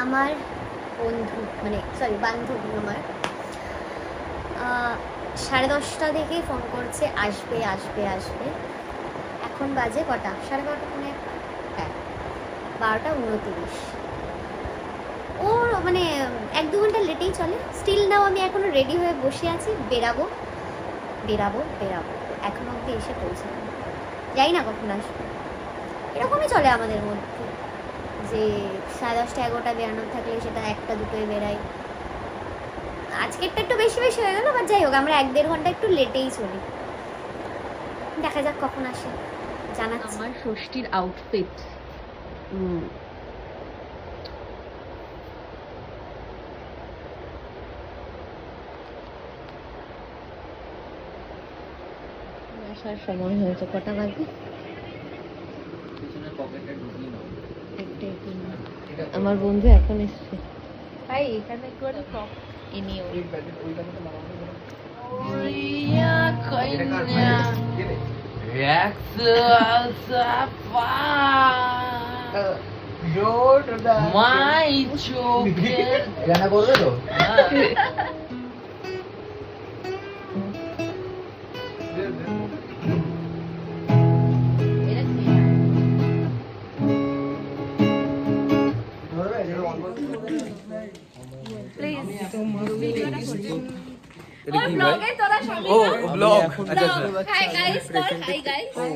আমার বন্ধু মানে সরি বান্ধবী আমার 10:30 থেকেই ফোন করছে আসবে আসবে আসবে। এখন বাজে কটা? 12:30 মানে হ্যাঁ 12:29। ওর মানে 1-2 ঘন্টা লেটেই চলে। স্টিল নাও আমি এখনো রেডি হয়ে বসে আছি, বেরাবো বেরাবো বেরাবো, এখন অব্দি এসে পৌঁছাবো, যাই না কখন আসবে। এরকমই চলে আমাদের মধ্যে যে 10:30 11টা বেরানোর থাকলে সেটা 1টা 2টোয় বেরাই। আজকেরটা একটু বেশি বেশি হয়ে গেল, বাট যাই হোক আমরা 1-1.5 ঘন্টা একটু লেটেই চলি। দেখা যাক কখন আসে, জানাচ্ছি। আমার ষষ্ঠীর আউটফিট আসার সময় হয়েছে, কটা বাজে? আমার বন্ধু এখন এসছে। ভাই এখানে একটু টপ এনিও মাই চোখের গানা করবে তো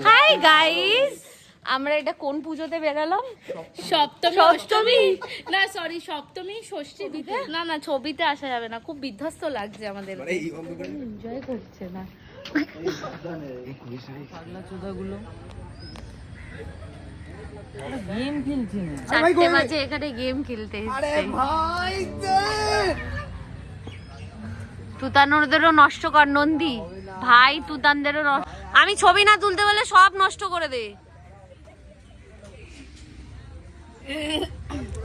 হাই গাইস, আমরা এটা কোন পুজোতে বেরালাম? সপ্তমী অষ্টমী না সরি সপ্তমী ষষ্ঠী না না ছবিতে আসা যাবে না, খুব বিধ্বস্ত লাগছে আমাদের। এনজয় করছে না পাগলা চোদাগুলো, গেম খেলছে না। 4টে বাজে এখানে গেম খেলতে এসেছে। তুতানুরদেরও নষ্ট কর নন্দী ভাই, তুতানদেরও আমি ছবি না তুলতে বলে সব নষ্ট করে দে,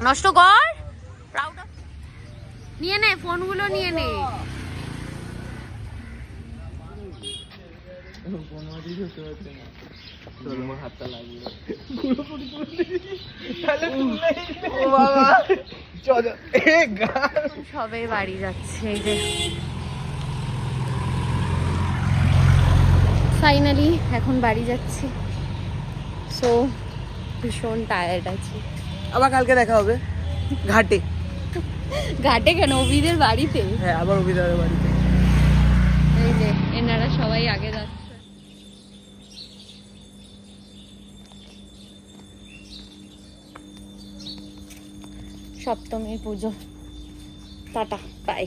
নষ্ট কর। নিয়ে নে ফোনগুলো নিয়ে নে। সবাই বাড়ি যাচ্ছে, এই যে ফাইনালি এখন বাড়ি যাচ্ছি। সো ভীষণ টায়ার্ড আছি। আবার কালকে দেখা হবে ঘাটে। ঘাটে কেন? অভিদের বাড়িতে। হ্যাঁ আবার অভিদার বাড়িতে। এই যে এনারা সবাই আগে যাচ্ছে। সপ্তমী পুজো, টাটা বাই।